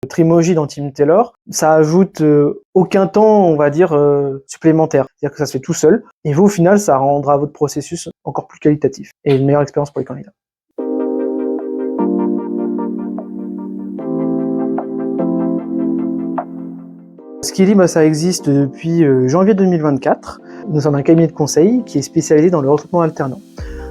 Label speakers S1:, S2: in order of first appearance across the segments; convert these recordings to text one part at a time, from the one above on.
S1: Trimoji dans Teamteller, ça ajoute aucun temps, on va dire, supplémentaire. C'est-à-dire que ça se fait tout seul. Et vous, au final, ça rendra votre processus encore plus qualitatif et une meilleure expérience pour les candidats. Skilly, ça existe depuis janvier 2024. Nous sommes un cabinet de conseil qui est spécialisé dans le recrutement alternant.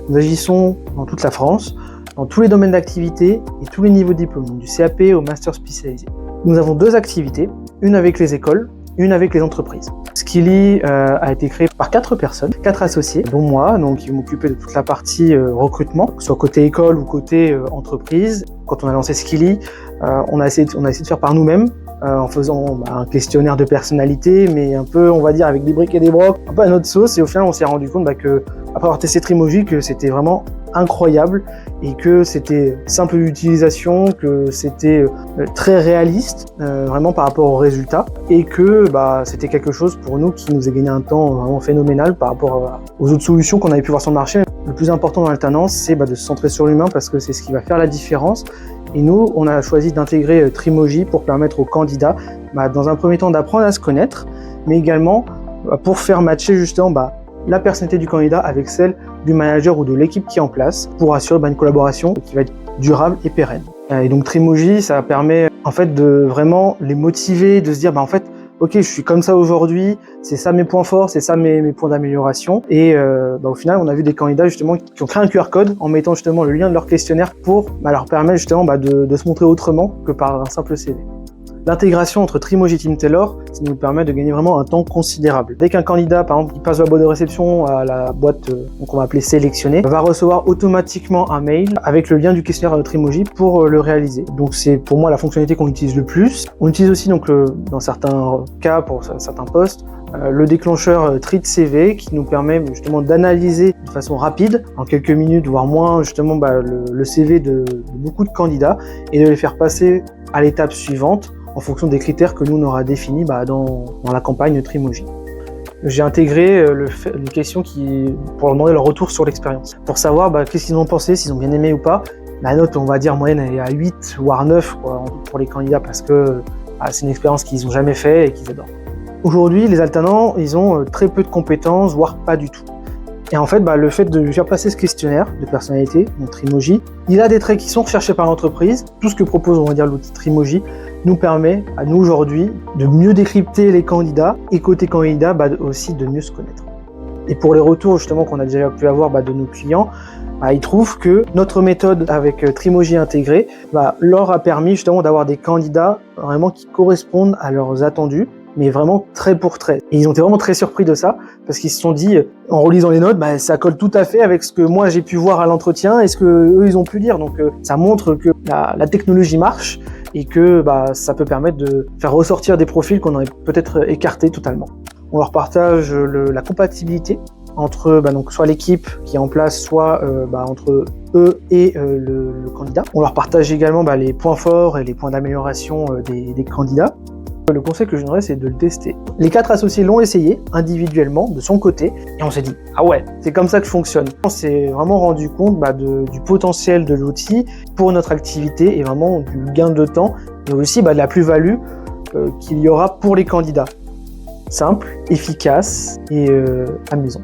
S1: Nous agissons dans toute la France, dans tous les domaines d'activité et tous les niveaux de diplôme, donc du CAP au master spécialisé. Nous avons 2 activités, une avec les écoles, une avec les entreprises. Skilly a été créé par 4 personnes, 4 associés, dont moi, donc qui m'occupais de toute la partie recrutement, que ce soit côté école ou côté entreprise. Quand on a lancé Skilly, on a essayé de faire par nous-mêmes, en faisant un questionnaire de personnalité, mais un peu, on va dire, avec des briques et des brocs, un peu à notre sauce. Et au final, on s'est rendu compte que, après avoir testé Trimoji, que c'était vraiment incroyable et que c'était simple d'utilisation, que c'était très réaliste, vraiment par rapport aux résultats, et que c'était quelque chose pour nous qui nous a gagné un temps vraiment phénoménal par rapport aux autres solutions qu'on avait pu voir sur le marché. Le plus important dans l'alternance, c'est de se centrer sur l'humain parce que c'est ce qui va faire la différence. Et nous, on a choisi d'intégrer Trimoji pour permettre aux candidats, dans un premier temps, d'apprendre à se connaître, mais également pour faire matcher justement la personnalité du candidat avec celle du manager ou de l'équipe qui est en place pour assurer une collaboration qui va être durable et pérenne. Et donc Trimoji, ça permet en fait de vraiment les motiver, de se dire en fait, ok, je suis comme ça aujourd'hui, c'est ça mes points forts, c'est ça mes points d'amélioration. Et au final, on a vu des candidats justement qui ont créé un QR code en mettant justement le lien de leur questionnaire pour leur permettre justement de se montrer autrement que par un simple CV. L'intégration entre Trimoji et Teamteller, ça nous permet de gagner vraiment un temps considérable. Dès qu'un candidat, par exemple, il passe de la boîte de réception à la boîte qu'on va appeler sélectionnée, va recevoir automatiquement un mail avec le lien du questionnaire Trimoji pour le réaliser. Donc c'est pour moi la fonctionnalité qu'on utilise le plus. On utilise aussi dans certains cas, pour certains postes, le déclencheur Treat CV qui nous permet justement d'analyser de façon rapide, en quelques minutes voire moins, justement le CV de beaucoup de candidats et de les faire passer à l'étape suivante en fonction des critères que nous on aura définis dans la campagne Trimoji. J'ai intégré une question pour leur demander leur retour sur l'expérience, pour savoir qu'est-ce qu'ils ont pensé, s'ils ont bien aimé ou pas. La note, on va dire moyenne, elle est à 8 voire 9 pour les candidats parce que c'est une expérience qu'ils n'ont jamais fait et qu'ils adorent. Aujourd'hui, les alternants, ils ont très peu de compétences, voire pas du tout. Et en fait, le fait de lui faire passer ce questionnaire de personnalité, donc Trimoji, il a des traits qui sont recherchés par l'entreprise. Tout ce que propose, on va dire, l'outil Trimoji nous permet, à nous aujourd'hui, de mieux décrypter les candidats et côté candidat, aussi de mieux se connaître. Et pour les retours justement qu'on a déjà pu avoir de nos clients, ils trouvent que notre méthode avec Trimoji intégré leur a permis justement d'avoir des candidats vraiment qui correspondent à leurs attendus, mais vraiment trait pour trait. Et ils ont été vraiment très surpris de ça, parce qu'ils se sont dit, en relisant les notes, ça colle tout à fait avec ce que moi j'ai pu voir à l'entretien et ce que eux ils ont pu dire. Donc ça montre que la technologie marche et que ça peut permettre de faire ressortir des profils qu'on aurait peut-être écartés totalement. On leur partage la compatibilité entre donc soit l'équipe qui est en place, soit entre eux et le candidat. On leur partage également les points forts et les points d'amélioration des candidats. Le conseil que je donnerais, c'est de le tester. Les 4 associés l'ont essayé individuellement de son côté et on s'est dit ah ouais, c'est comme ça que je fonctionne. On s'est vraiment rendu compte du potentiel de l'outil pour notre activité et vraiment du gain de temps et aussi de la plus-value qu'il y aura pour les candidats. Simple, efficace et amusant.